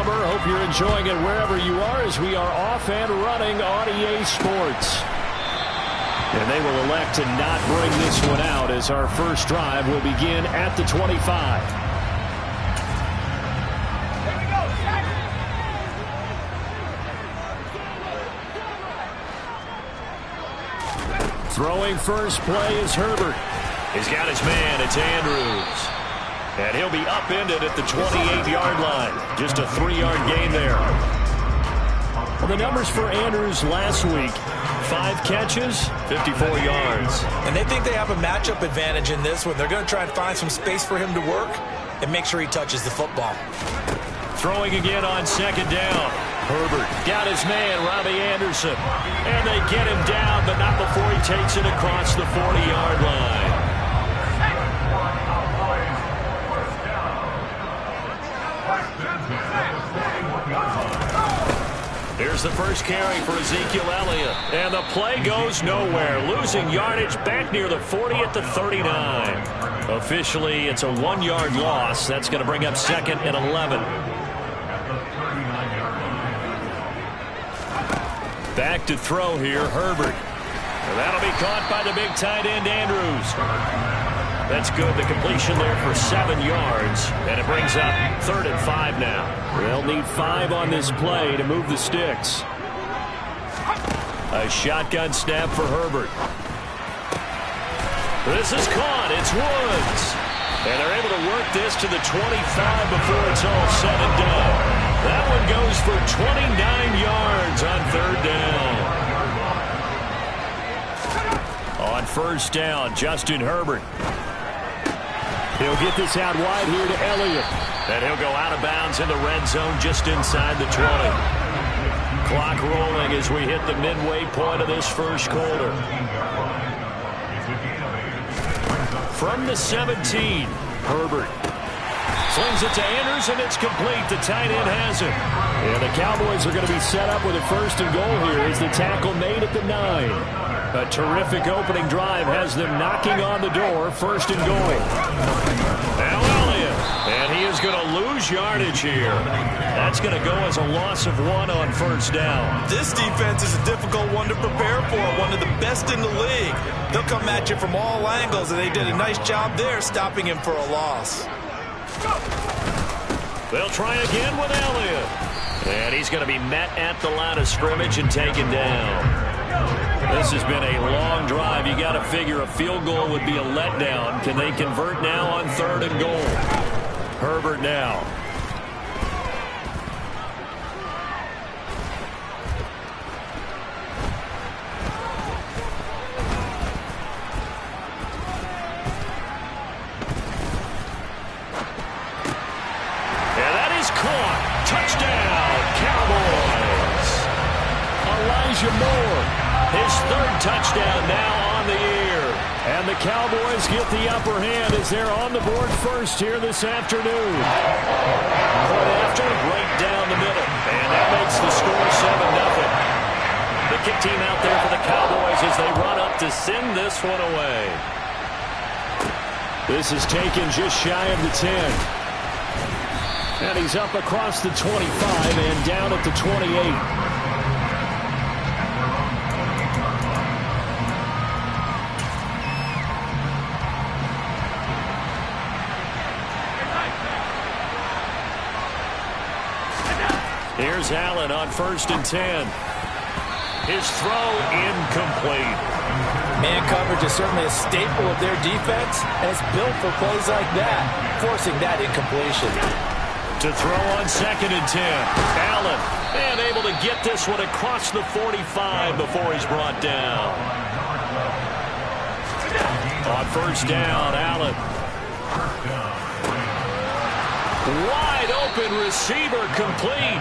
summer. Hope you're enjoying it wherever you are as we are off and running on EA Sports. And they will elect to not bring this one out as our first drive will begin at the 25. Throwing first play is Herbert. He's got his man. It's Andrews. And he'll be upended at the 28-yard line. Just a 3-yard gain there. Well, the numbers for Andrews last week, 5 catches, 54 yards. And they think they have a matchup advantage in this one. They're going to try and find some space for him to work and make sure he touches the football. Throwing again on second down. Herbert got his man, Robbie Anderson. And they get him down, but not before he takes it across the 40-yard line. Here's the first carry for Ezekiel Elliott. And the play goes nowhere. Losing yardage back near the 40 at the 39. Officially, it's a 1-yard loss. That's going to bring up 2nd and 11. Back to throw here, Herbert. And that'll be caught by the big tight end, Andrews. That's good. The completion there for 7 yards. And it brings up 3rd and 5 now. They'll need 5 on this play to move the sticks. A shotgun snap for Herbert. This is caught. It's Woods. And they're able to work this to the 25 before it's all said and done. That one goes for 29 yards on 3rd down. On 1st down, Justin Herbert. He'll get this out wide here to Elliott. And he'll go out of bounds in the red zone just inside the 20. Clock rolling as we hit the midway point of this first quarter. From the 17, Herbert slings it to Andrews, and it's complete. The tight end has it. And the Cowboys are going to be set up with a 1st and goal here as the tackle made at the 9. A terrific opening drive has them knocking on the door. 1st and goal. Now Elliott. And he is going to lose yardage here. That's going to go as a loss of 1 on 1st down. This defense is a difficult one to prepare for. One of the best in the league. They'll come at you from all angles, and they did a nice job there stopping him for a loss. They'll try again with Elliott. And he's going to be met at the line of scrimmage and taken down. This has been a long drive. You got to figure a field goal would be a letdown. Can they convert now on 3rd and goal? Herbert now. And that is caught. Touchdown, Cowboys. Elijah Moore. His 3rd touchdown now on the year. And the Cowboys get the upper hand as they're on the board first here this afternoon. Point after, right down the middle. And that makes the score 7-0. The kick team out there for the Cowboys as they run up to send this one away. This is taken just shy of the 10. And he's up across the 25 and down at the 28. Here's Allen on 1st and 10. His throw incomplete. Man coverage is certainly a staple of their defense, and it's built for plays like that, forcing that incompletion. To throw on 2nd and 10. Allen, and able to get this one across the 45 before he's brought down. On 1st down, Allen. Wide open receiver complete.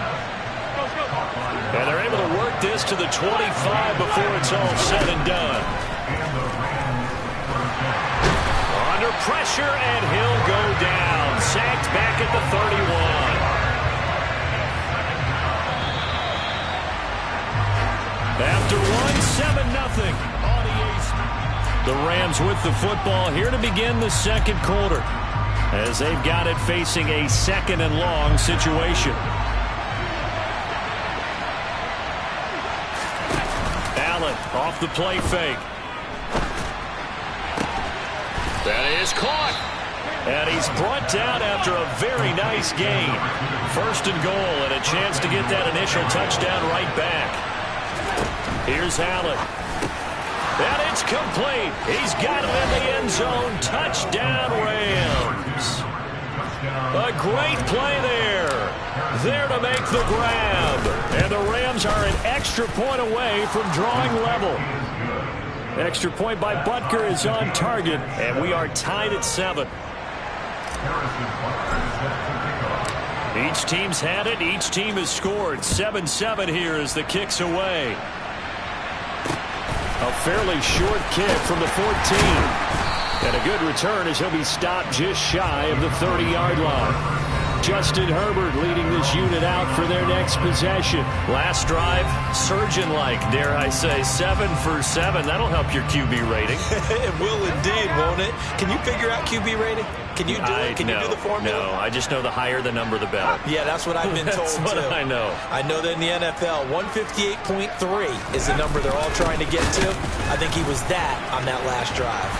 And they're able to work this to the 25 before it's all said and done. Under pressure, and he'll go down. Sacked back at the 31. After one, 7-0. The Rams with the football here to begin the second quarter, as they've got it facing a 2nd and long situation. Off the play fake. That is caught. And he's brought down after a very nice gain. First and goal, and a chance to get that initial touchdown right back. Here's Allen. And it's complete. He's got it in the end zone. Touchdown, Rams. A great play there. There to make the grab. And the Rams are an extra point away from drawing level. Extra point by Butker is on target, and we are tied at 7. Each team's had it. Each team has scored. 7-7 here as the kick's away. A fairly short kick from the 14. And a good return as he'll be stopped just shy of the 30-yard line. Justin Herbert leading this unit out for their next possession. Last drive, surgeon-like, dare I say, 7 for 7. That'll help your QB rating. It will indeed, won't it? Can you figure out QB rating? Can you do it? Can you do the formula? No, I just know the higher the number, the better. Yeah, that's what I've been told, That's what I know. I know that in the NFL, 158.3 is the number they're all trying to get to. I think he was that on that last drive.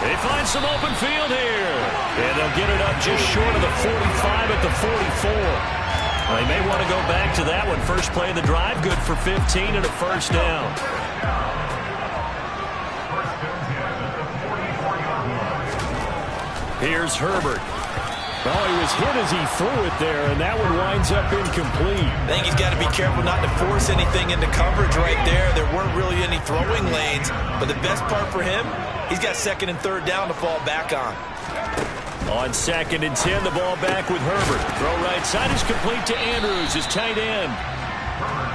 They find some open field here. And they'll get it up just short of the 45 at the 44. Well, they may want to go back to that one. First play of the drive, good for 15 and a first down. Here's Herbert. Oh, he was hit as he threw it there, and that one winds up incomplete. I think he's got to be careful not to force anything into coverage right there. There weren't really any throwing lanes, but the best part for him, he's got second and third down to fall back on. On 2nd and 10, the ball back with Herbert. Throw right side is complete to Andrews, his tight end.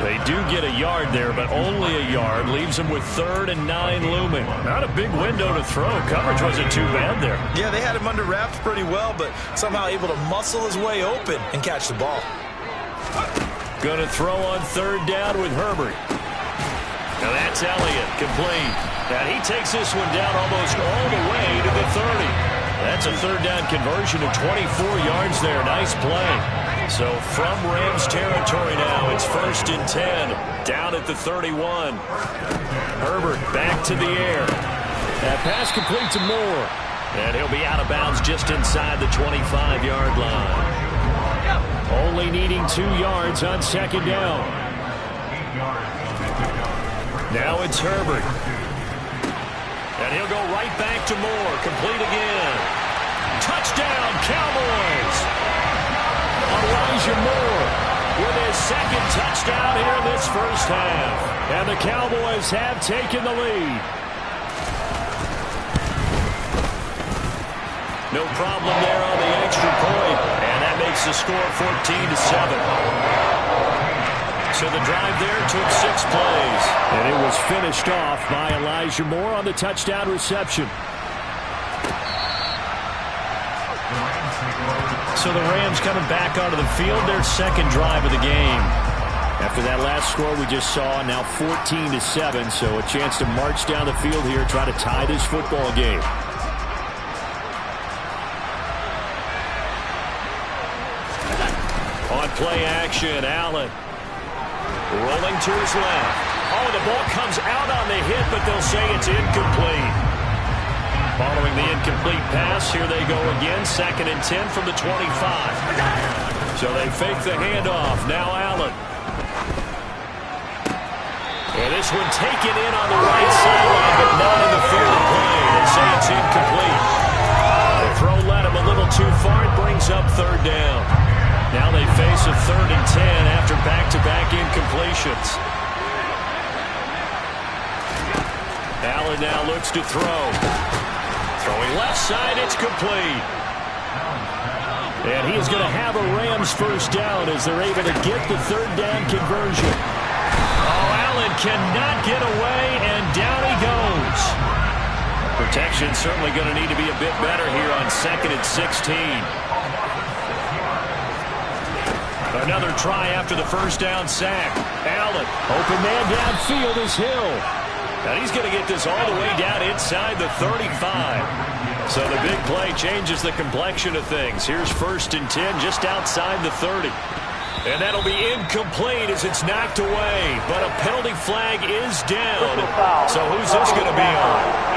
They do get a yard there, but only a yard. Leaves them with 3rd and 9 looming. Not a big window to throw. Coverage wasn't too bad there. Yeah, they had him under wraps pretty well, but somehow able to muscle his way open and catch the ball. Going to throw on 3rd down with Herbert. Now that's Elliott, complete. Now he takes this one down almost all the way to the 30. That's a 3rd down conversion of 24 yards there. Nice play. So from Rams territory now, it's 1st and 10. Down at the 31. Herbert back to the air. That pass complete to Moore. And he'll be out of bounds just inside the 25-yard line. Only needing 2 yards on 2nd down. Now it's Herbert. And he'll go right back to Moore. Complete again. Touchdown, Cowboys! Elijah Moore with his 2nd touchdown here in this first half. And the Cowboys have taken the lead. No problem there on the extra point. And that makes the score 14-7. So the drive there took 6 plays. And it was finished off by Elijah Moore on the touchdown reception. So the Rams coming back onto the field, their 2nd drive of the game. After that last score we just saw, now 14-7, so a chance to march down the field here, try to tie this football game. On play action, Allen rolling to his left. Oh, the ball comes out on the hit, but they'll say it's incomplete. Following the incomplete pass, here they go again. 2nd and 10 from the 25. So they fake the handoff. Now Allen. And this one taken in on the right sideline, but not in the field of play. They say it's incomplete. The throw led him a little too far. It brings up 3rd down. Now they face a 3rd and 10 after back-to-back incompletions. Allen now looks to throw. Throwing left side, it's complete. And he is going to have a Rams first down as they're able to get the 3rd down conversion. Oh, Allen cannot get away, and down he goes. Protection certainly going to need to be a bit better here on 2nd and 16. Another try after the first down sack. Allen, open man downfield is Hill. And he's going to get this all the way down inside the 35. So the big play changes the complexion of things. Here's 1st and 10 just outside the 30. And that'll be incomplete as it's knocked away. But a penalty flag is down. So who's this going to be on?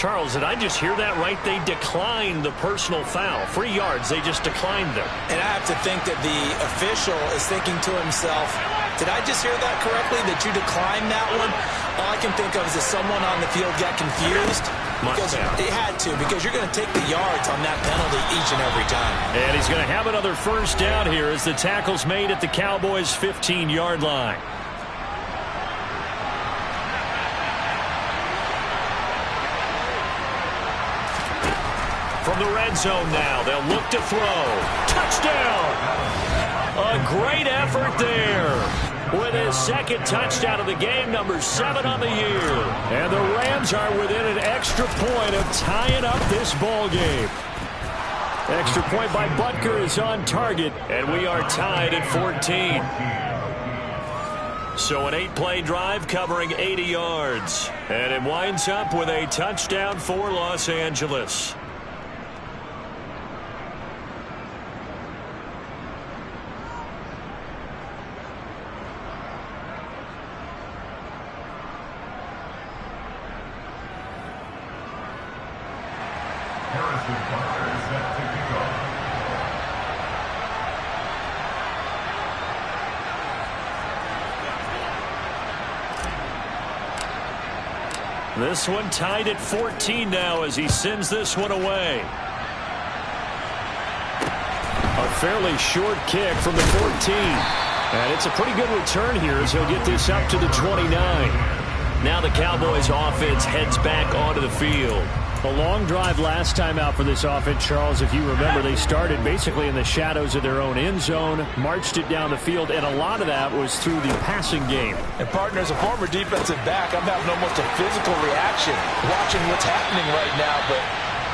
Charles, did I just hear that right? They declined the personal foul. 3 yards, they just declined them. And I have to think that the official is thinking to himself, did I just hear that correctly, that you declined that one? All I can think of is that someone on the field got confused. Because they had to, because you're going to take the yards on that penalty each and every time. And he's going to have another first down here as the tackle's made at the Cowboys' 15-yard line. From the red zone now, they'll look to throw. Touchdown! A great effort there. With his second touchdown of the game, number 7 on the year. And the Rams are within an extra point of tying up this ball game. Extra point by Butker is on target, and we are tied at 14. So an 8-play drive covering 80 yards. And it winds up with a touchdown for Los Angeles. This one tied at 14 now as he sends this one away. A fairly short kick from the 14. And it's a pretty good return here as he'll get this up to the 29. Now the Cowboys offense heads back onto the field. A long drive last time out for this offense, Charles. If you remember, they started basically in the shadows of their own end zone, marched it down the field, and a lot of that was through the passing game. And, partner, as a former defensive back, I'm having almost a physical reaction watching what's happening right now. But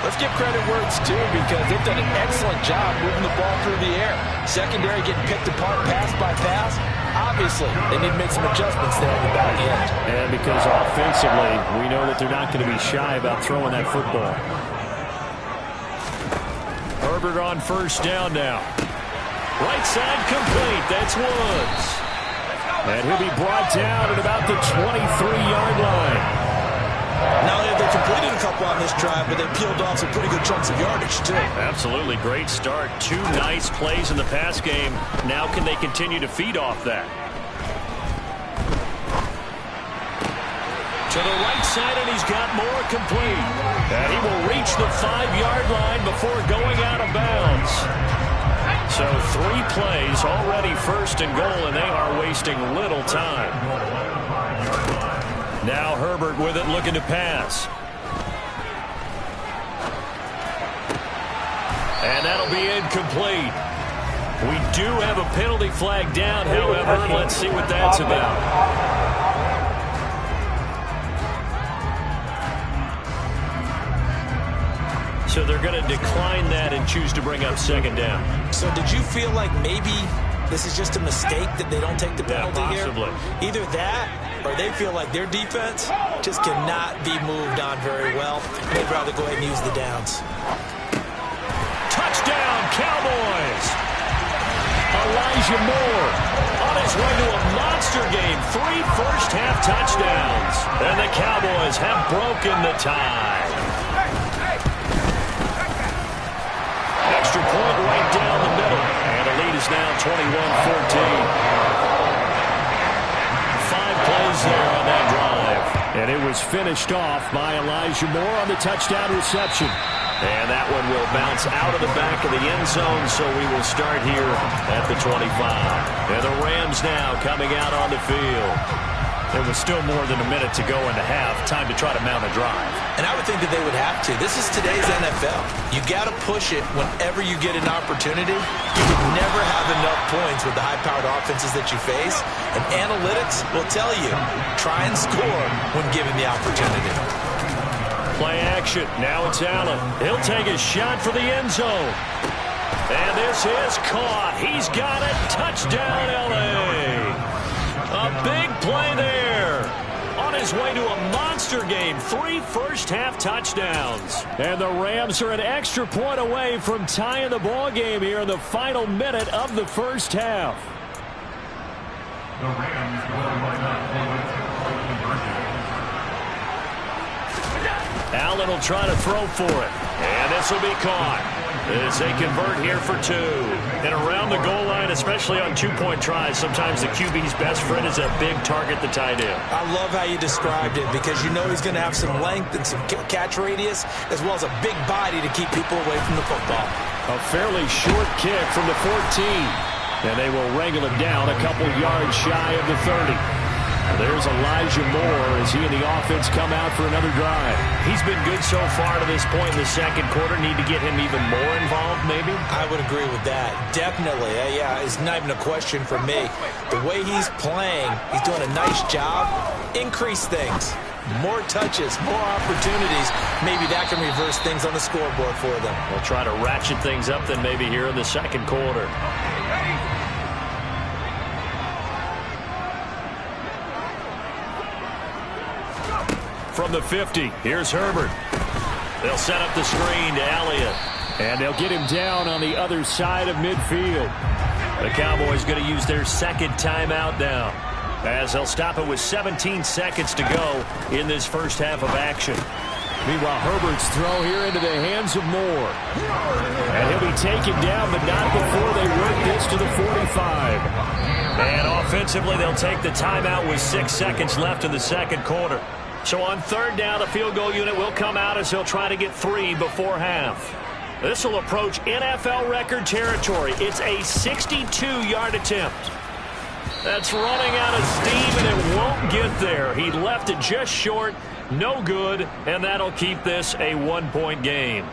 let's give credit where it's due because they've done an excellent job moving the ball through the air. Secondary getting picked apart pass by pass. Obviously, they need to make some adjustments there at the back end. And because offensively, we know that they're not going to be shy about throwing that football. Herbert on first down now. Right side complete. That's Woods. And he'll be brought down at about the 23-yard line. Not only have they completed a couple on this drive, but they peeled off some pretty good chunks of yardage, too. Absolutely. Great start. 2 nice plays in the pass game. Now can they continue to feed off that? To the right side, and he's got more complete. And he will reach the 5-yard line before going out of bounds. So 3 plays, already first and goal, and they are wasting little time. Now Herbert with it, looking to pass. And that'll be incomplete. We do have a penalty flag down, however. Let's see what that's about. So they're going to decline that and choose to bring up second down. So did you feel like maybe this is just a mistake that they don't take the penalty here? Possibly. Either that or they feel like their defense just cannot be moved on very well. They'd rather go ahead and use the downs. Touchdown, Cowboys! Elijah Moore on his way to a monster game. 3 first-half touchdowns. And the Cowboys have broken the tie. Extra point right down the middle. And the lead is now 21-14. 5 plays there on that drive. And it was finished off by Elijah Moore on the touchdown reception. And that one will bounce out of the back of the end zone, so we will start here at the 25. And the Rams now coming out on the field. There was still more than a minute to go in the half. Time to try to mount a drive. And I would think that they would have to. This is today's NFL. You got to push it whenever you get an opportunity. You would never have enough points with the high-powered offenses that you face. And analytics will tell you, try and score when given the opportunity. Play action. Now it's Allen. He'll take a shot for the end zone. And this is caught. He's got it. Touchdown, L.A. A big play there on his way to a monster game. 3 first-half touchdowns. And the Rams are an extra point away from tying the ball game here in the final minute of the first half. The Rams will line up Allen will try to throw for it. And this will be caught as they convert here for 2. And around the goal line, especially on 2-point tries, sometimes the QB's best friend is a big target, the tight end. I love how you described it because you know he's going to have some length and some catch radius as well as a big body to keep people away from the football. A fairly short kick from the 14. And they will wrangle it down a couple yards shy of the 30. There's Elijah Moore as he and the offense come out for another drive. He's been good so far to this point in the second quarter. Need to get him even more involved, maybe? I would agree with that. Definitely. Yeah, it's not even a question for me. The way he's playing, he's doing a nice job. Increase things. More touches, more opportunities. Maybe that can reverse things on the scoreboard for them. We'll try to ratchet things up then maybe here in the second quarter. From the 50, here's Herbert. They'll set up the screen to Elliott. And they'll get him down on the other side of midfield. The Cowboys going to use their second timeout now, as they'll stop it with 17 seconds to go in this first half of action. Meanwhile, Herbert's throw here into the hands of Moore. And he'll be taken down, but not before they work this to the 45. And offensively, they'll take the timeout with 6 seconds left in the second quarter. So on third down, the field goal unit will come out as they'll try to get 3 before half. This will approach NFL record territory. It's a 62-yard attempt. That's running out of steam, and it won't get there. He left it just short, no good, and that'll keep this a 1-point game.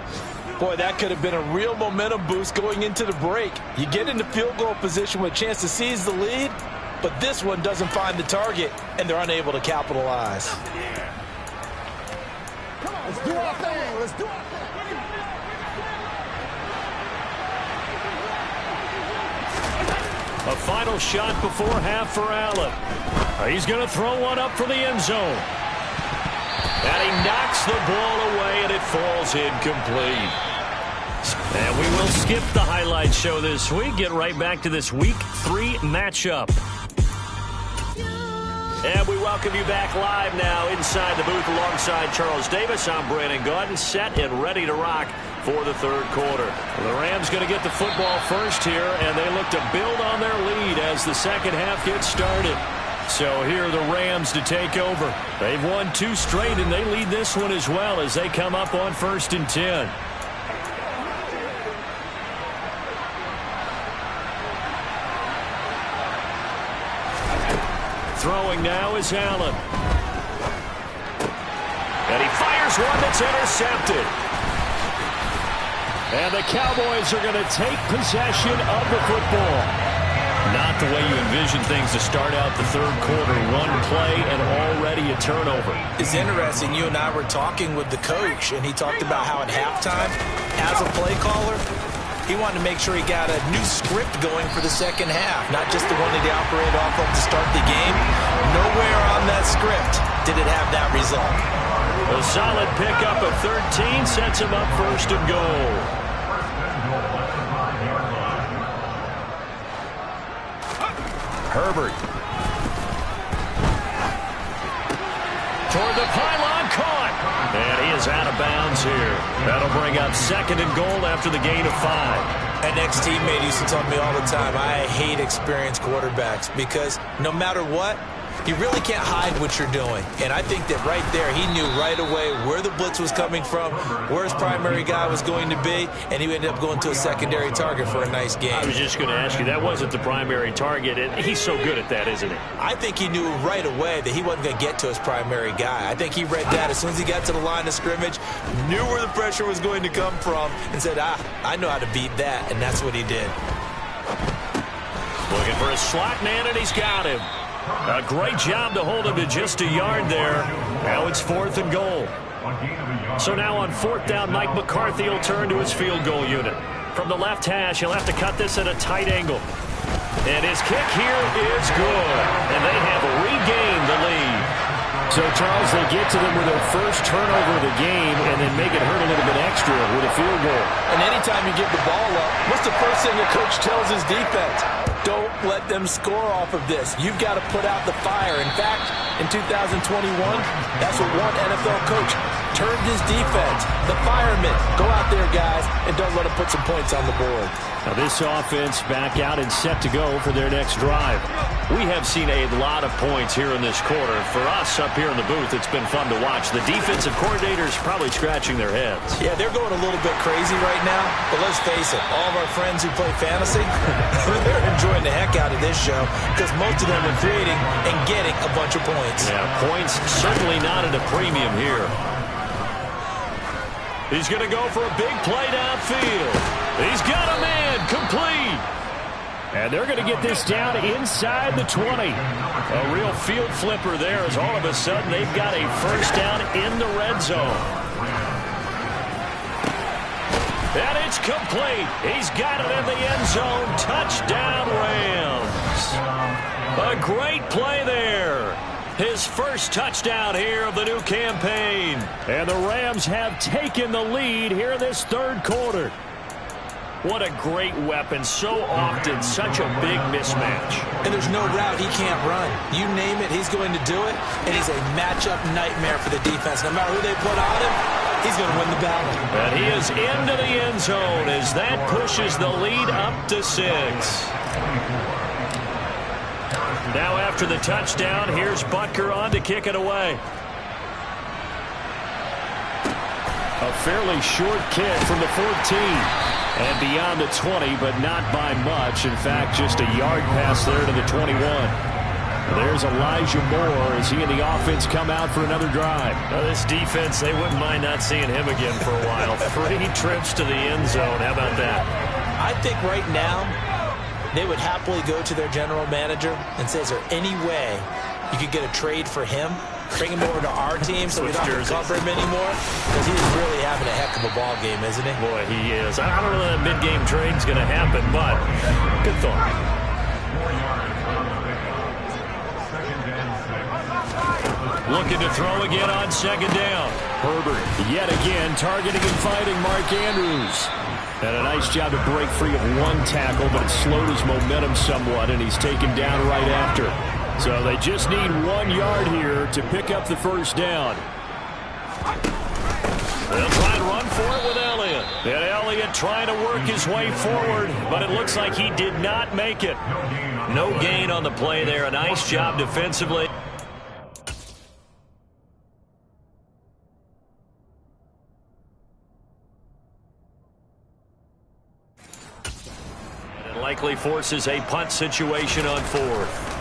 Boy, that could have been a real momentum boost going into the break. You get into field goal position with a chance to seize the lead, but this one doesn't find the target, and they're unable to capitalize. Let's do our thing. Let's do our thing. A final shot before half for Allen. He's going to throw one up for the end zone. And he knocks the ball away, and it falls incomplete. And we will skip the highlight show this week. Get right back to this Week 3 matchup. And we welcome you back live now inside the booth alongside Charles Davis. I'm Brandon Gaudin, set and ready to rock for the third quarter. The Rams going to get the football first here, and they look to build on their lead as the second half gets started. So here are the Rams to take over. They've won 2 straight, and they lead this one as well as they come up on 1st and 10. Throwing now is Allen. And he fires one that's intercepted. And the Cowboys are going to take possession of the football. Not the way you envision things to start out the third quarter. 1 play and already a turnover. It's interesting. You and I were talking with the coach, and he talked about how at halftime, as a play caller, he wanted to make sure he got a new script going for the second half, not just the one that he operated off of to start the game. Nowhere on that script did it have that result. A solid pickup of 13 sets him up 1st and goal. Herbert. Toward the pylon, caught. And he is out of bounds here. That'll bring up 2nd and goal after the gain of 5. An ex-teammate used to tell me all the time, I hate experienced quarterbacks because no matter what, you really can't hide what you're doing. And I think that right there, he knew right away where the blitz was coming from, where his primary guy was going to be, and he ended up going to a secondary target for a nice game. I was just going to ask you, that wasn't the primary target, and he's so good at that, isn't he? I think he knew right away that he wasn't going to get to his primary guy. I think he read that as soon as he got to the line of scrimmage, knew where the pressure was going to come from, and said, I know how to beat that, and that's what he did. Looking for a slot man, and he's got him. A great job to hold him to just a yard there. Now it's 4th and goal. So now on 4th down, Mike McCarthy will turn to his field goal unit. From the left hash, he'll have to cut this at a tight angle. And his kick here is good. And they have regained the lead. So, Charles, they get to them with their first turnover of the game and then make it hurt a little bit extra with a field goal. And anytime you give the ball up, what's the first thing a coach tells his defense? Don't let them score off of this. You've got to put out the fire. In fact, in 2021, that's what one NFL coach turned his defense. The firemen. Go out there, guys, and don't let them put some points on the board. Now this offense back out and set to go for their next drive. We have seen a lot of points here in this quarter. For us up here in the booth, it's been fun to watch. The defensive coordinators probably scratching their heads. Yeah, they're going a little bit crazy right now, but let's face it, all of our friends who play fantasy, they're enjoying the heck out of this show because most of them are creating and getting a bunch of points. Yeah, points certainly not at a premium here. He's going to go for a big play downfield. He's got a man complete. And they're going to get this down inside the 20. A real field flipper there as all of a sudden they've got a first down in the red zone. And it's complete. He's got it in the end zone. Touchdown, Rams. A great play there. His first touchdown here of the new campaign. And the Rams have taken the lead here in this third quarter. What a great weapon. So often, such a big mismatch. And there's no route he can't run. You name it, he's going to do it. And he's a matchup nightmare for the defense. No matter who they put on him, he's going to win the battle. And he is into the end zone as that pushes the lead up to 6. Now after the touchdown, here's Butker on to kick it away. A fairly short kick from the 14. And beyond the 20, but not by much. In fact, just a yard pass there to the 21. There's Elijah Moore as he and the offense come out for another drive. Now this defense, they wouldn't mind not seeing him again for a while. 3 trips to the end zone. How about that? I think right now they would happily go to their general manager and say, is there any way you could get a trade for him? Bring him over to our team so we don't have to cover him anymore? Because he's really having a heck of a ball game, isn't he? Boy, he is. I don't know that mid-game trade's going to happen, but good thought. Looking to throw again on second down. Herbert yet again targeting and fighting Mark Andrews. And a nice job to break free of one tackle, but it slowed his momentum somewhat, and he's taken down right after. So they just need 1 yard here to pick up the first down. They'll try and run for it with Elliott. And Elliott trying to work his way forward, but it looks like he did not make it. No gain on the play there. A nice job defensively. And it likely forces a punt situation on 4th.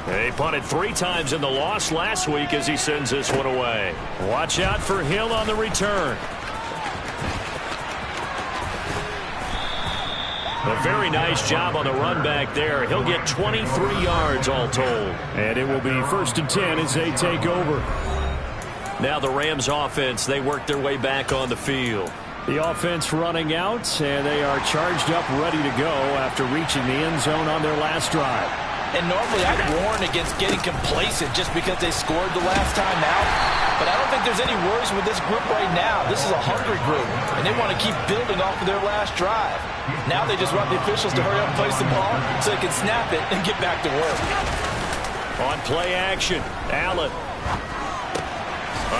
They punted 3 times in the loss last week as he sends this one away. Watch out for Hill on the return. A very nice job on the run back there. He'll get 23 yards all told. And it will be 1st and 10 as they take over. Now the Rams offense, they work their way back on the field. The offense running out, and they are charged up, ready to go after reaching the end zone on their last drive. And normally I'd warn against getting complacent just because they scored the last time out. But I don't think there's any worries with this group right now. This is a hungry group, and they want to keep building off of their last drive. Now they just want the officials to hurry up and place the ball so they can snap it and get back to work. On play action, Allen.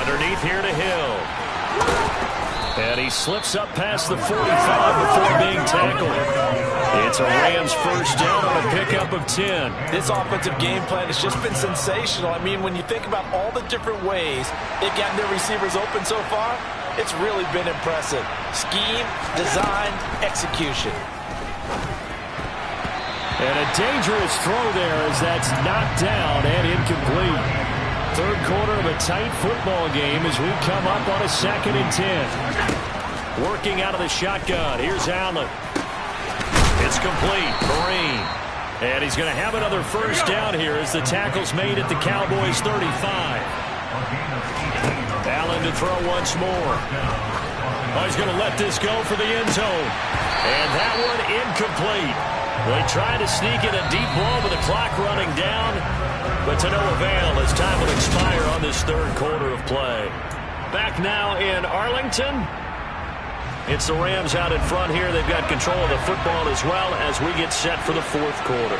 Underneath here to Hill. And he slips up past the 45 before being tackled. It's a Rams first down on a pickup of 10. This offensive game plan has just been sensational. I mean, when you think about all the different ways they've gotten their receivers open so far, it's really been impressive. Scheme, design, execution. And a dangerous throw there as that's knocked down and incomplete. Third quarter of a tight football game as we come up on a 2nd and 10. Working out of the shotgun. Here's Allen. It's complete. Kareem. And he's going to have another first down here as the tackle's made at the Cowboys 35. Allen to throw once more. Oh, he's going to let this go for the end zone. And that one incomplete. They tried to sneak in a deep ball with the clock running down, but to no avail as time will expire on this third quarter of play. Back now in Arlington. It's the Rams out in front here. They've got control of the football as well as we get set for the fourth quarter.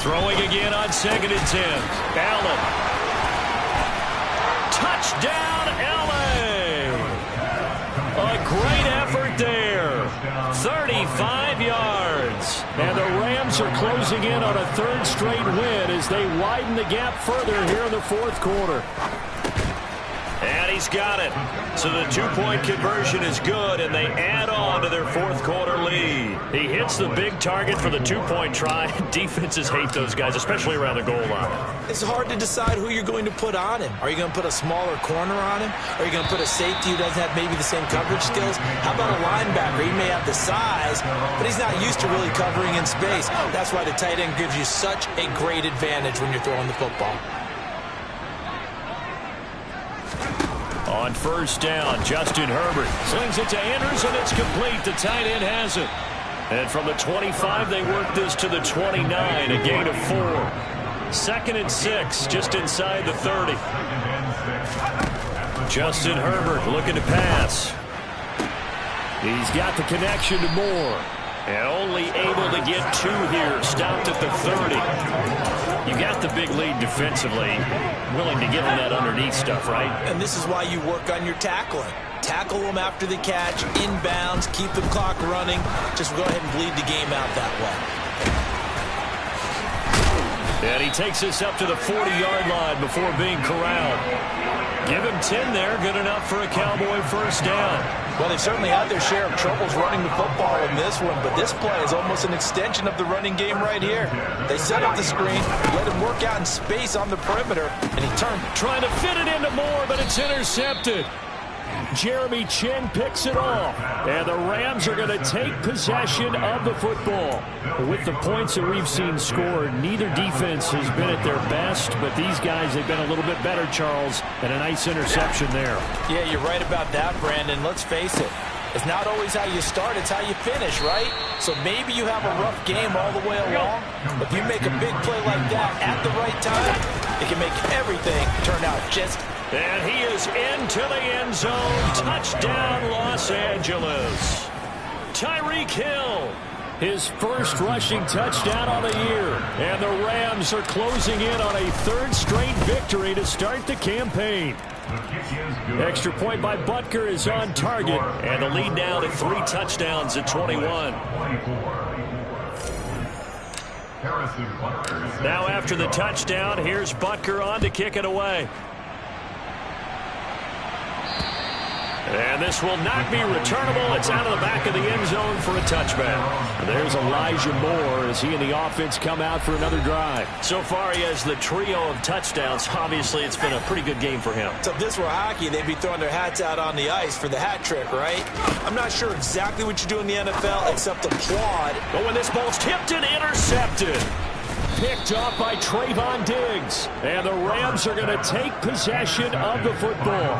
Throwing again on 2nd and 10. Allen. Touchdown, L.A. A great effort there. 35 yards. And the Rams are closing in on a third straight win as they widen the gap further here in the fourth quarter. And he's got it. So the two-point conversion is good, and they add on to their fourth quarter lead. He hits the big target for the two-point try. Defenses hate those guys, especially around the goal line. It's hard to decide who you're going to put on him. Are you going to put a smaller corner on him? Are you going to put a safety who doesn't have maybe the same coverage skills? How about a linebacker? He may have the size, but he's not used to really covering in space. That's why the tight end gives you such a great advantage when you're throwing the football. On first down, Justin Herbert slings it to Andrews, and it's complete. The tight end has it. And from the 25, they work this to the 29, a gain of 4. 2nd and 6, just inside the 30. Justin Herbert looking to pass. He's got the connection to Moore. And only able to get 2 here, stopped at the 30. You got the big lead defensively, willing to give him that underneath stuff, right? And this is why you work on your tackling. Tackle them after the catch, inbounds, keep the clock running. Just go ahead and bleed the game out that way. And he takes us up to the 40-yard line before being corralled. Give him 10 there, good enough for a Cowboy first down. Well, they've certainly had their share of troubles running the football in this one, but this play is almost an extension of the running game right here. They set up the screen, let him work out in space on the perimeter, and he turned. Trying to fit it into Moore, but it's intercepted. Jeremy Chinn picks it off, and the Rams are going to take possession of the football. With the points that we've seen scored, neither defense has been at their best, but these guys have been a little bit better, Charles, and a nice interception there. Yeah, you're right about that, Brandon. Let's face it. It's not always how you start, it's how you finish, right? So maybe you have a rough game all the way along, but if you make a big play like that at the right time, it can make everything turn out just. And he is into the end zone. Touchdown, Los Angeles. Tyreek Hill, his first rushing touchdown on the year. And the Rams are closing in on a third straight victory to start the campaign. Extra point by Butker is on target. And the lead now to 3 touchdowns at 21. Now after the touchdown, here's Butker on to kick it away. And this will not be returnable. It's out of the back of the end zone for a touchback. There's Elijah Moore as he and the offense come out for another drive. So far, he has the trio of touchdowns. Obviously, it's been a pretty good game for him. So if this were hockey, they'd be throwing their hats out on the ice for the hat trick, right? I'm not sure exactly what you do in the NFL except applaud. But when this ball's tipped and intercepted. Picked off by Trayvon Diggs. And the Rams are going to take possession of the football.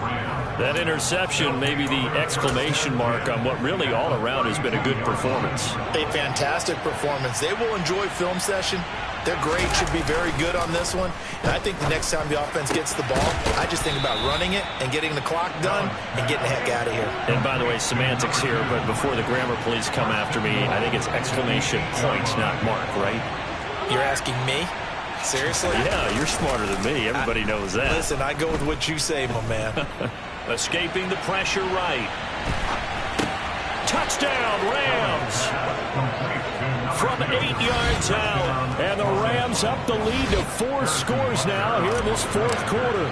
That interception may be the exclamation mark on what really all around has been a good performance. A fantastic performance. They will enjoy film session. Their grade should be very good on this one. And I think the next time the offense gets the ball, I just think about running it and getting the clock done and getting the heck out of here. And by the way, semantics here, but before the grammar police come after me, I think it's exclamation point, not mark, right? You're asking me? Seriously? Yeah, you're smarter than me. Everybody knows that. Listen, I go with what you say, my man. Escaping the pressure right. Touchdown, Rams. From 8 yards out. And the Rams up the lead to 4 scores now here in this fourth quarter.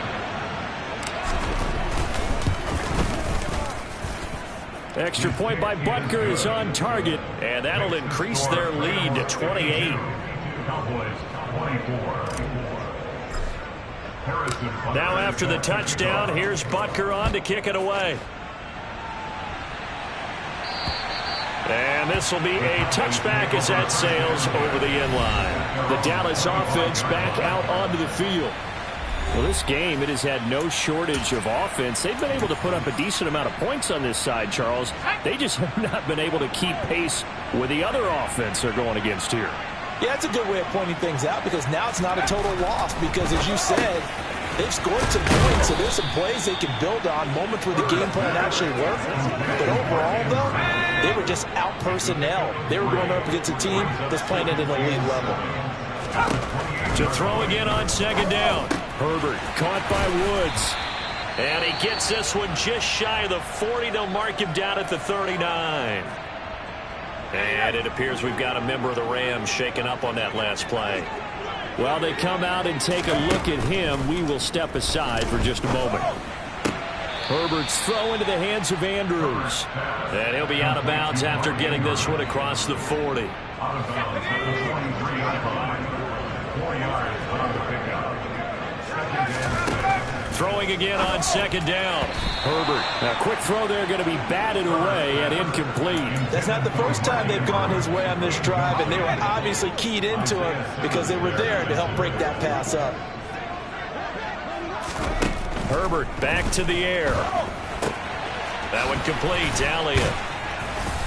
Extra point by Butker is on target. And that'll increase their lead to 28. Now after the touchdown, here's Butker on to kick it away. And this will be a touchback as that sails over the end line. The Dallas offense back out onto the field. Well, this game, it has had no shortage of offense. They've been able to put up a decent amount of points on this side, Charles. They just have not been able to keep pace with the other offense they're going against here. Yeah, that's a good way of pointing things out because now it's not a total loss because, as you said, they've scored some points, so there's some plays they can build on, moments where the game plan actually worked. But overall, though, they were just out-personnel. They were going up against a team that's playing at an elite level. To throw again on second down. Herbert caught by Woods. And he gets this one just shy of the 40. They'll mark him down at the 39. And it appears we've got a member of the Rams shaken up on that last play. While they come out and take a look at him, we will step aside for just a moment. Herbert's throw into the hands of Andrews. And he'll be out of bounds after getting this one across the 40. Out of bounds, 23 4 yards on the pickup. Second down. Throwing again on second down. Herbert. A quick throw there going to be batted away and incomplete. That's not the first time they've gone his way on this drive, and they were obviously keyed into him because they were there to help break that pass up. Herbert back to the air. That one complete. Elliott.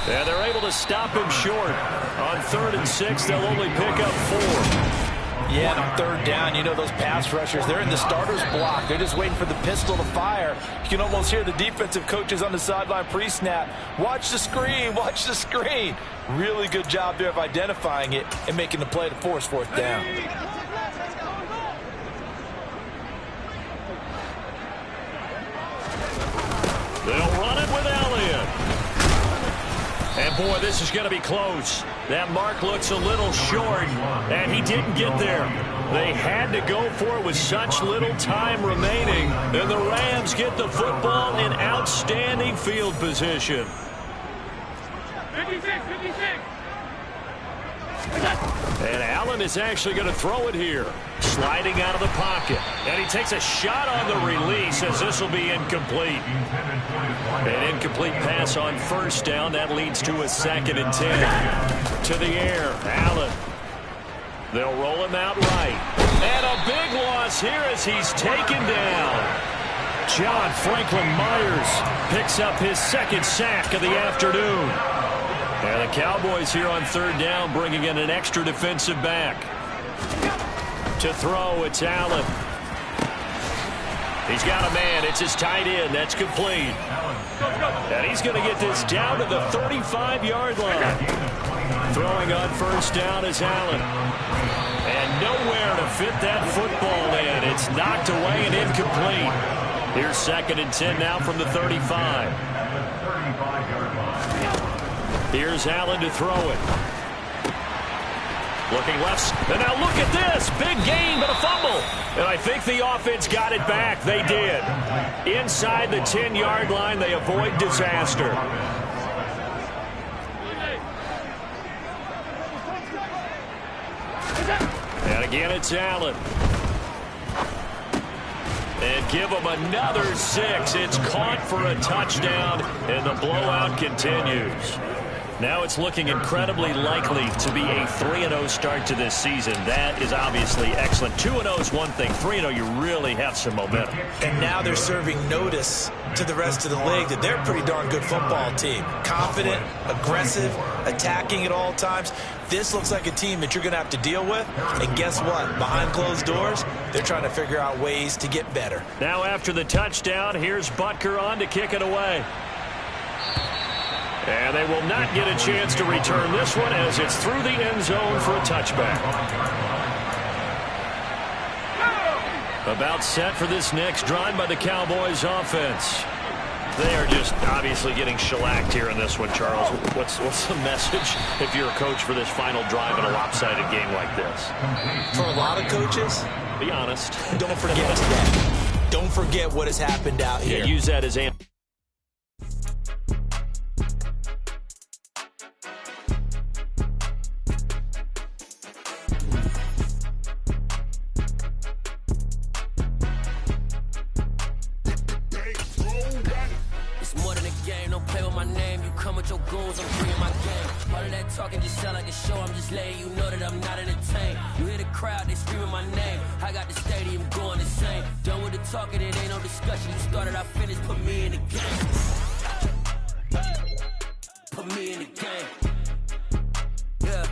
And they're able to stop him short. On 3rd and 6, they'll only pick up 4. Yeah, and on 3rd down, you know those pass rushers, they're in the starter's block. They're just waiting for the pistol to fire. You can almost hear the defensive coaches on the sideline pre-snap. Watch the screen, watch the screen. Really good job there of identifying it and making the play to force 4th down. They'll run it with Elliott. And, boy, this is going to be close. That mark looks a little short, and he didn't get there. They had to go for it with such little time remaining, and the Rams get the football in outstanding field position. 56. And Allen is actually going to throw it here. Sliding out of the pocket. And he takes a shot on the release as this will be incomplete. An incomplete pass on 1st down. That leads to a 2nd and 10. To the air. Allen. They'll roll him out right. And a big loss here as he's taken down. John Franklin Myers picks up his 2nd sack of the afternoon. And the Cowboys here on 3rd down bringing in an extra defensive back. To throw, it's Allen. He's got a man. It's his tight end. That's complete. And he's going to get this down to the 35-yard line. Throwing on 1st down is Allen. And nowhere to fit that football in. It's knocked away and incomplete. Here's 2nd and 10 now from the 35. Here's Allen to throw it. Looking left. And now look at this. Big gain, but a fumble. And I think the offense got it back. They did. Inside the 10-yard line, they avoid disaster. And again, it's Allen. And give them another 6. It's caught for a touchdown, and the blowout continues. Now it's looking incredibly likely to be a 3-0 start to this season. That is obviously excellent. 2-0 is one thing. 3-0, you really have some momentum. And now they're serving notice to the rest of the league that they're a pretty darn good football team. Confident, aggressive, attacking at all times. This looks like a team that you're going to have to deal with. And guess what? Behind closed doors, they're trying to figure out ways to get better. Now after the touchdown, here's Butker on to kick it away. And they will not get a chance to return this one as it's through the end zone for a touchback. About set for this next drive by the Cowboys offense. They are just obviously getting shellacked here in this one, Charles. What's the message if you're a coach for this final drive in a lopsided game like this? For a lot of coaches, be honest. Don't forget today. Don't forget what has happened out here. Yeah, use that as ammo. my name. You come with your goons, I'm bringing my game. All of that talking just sound like a show. I'm just letting you know that I'm not entertained. You hear the crowd, they screaming my name. I got the stadium going insane. Done with the talking, it ain't no discussion. You started, I finished, put me in the game. Put me in the game. Yeah.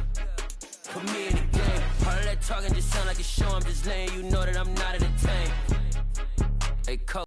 Put me in the game. All of that talking just sound like a show. I'm just letting you know that I'm not entertained. Hey, Coach.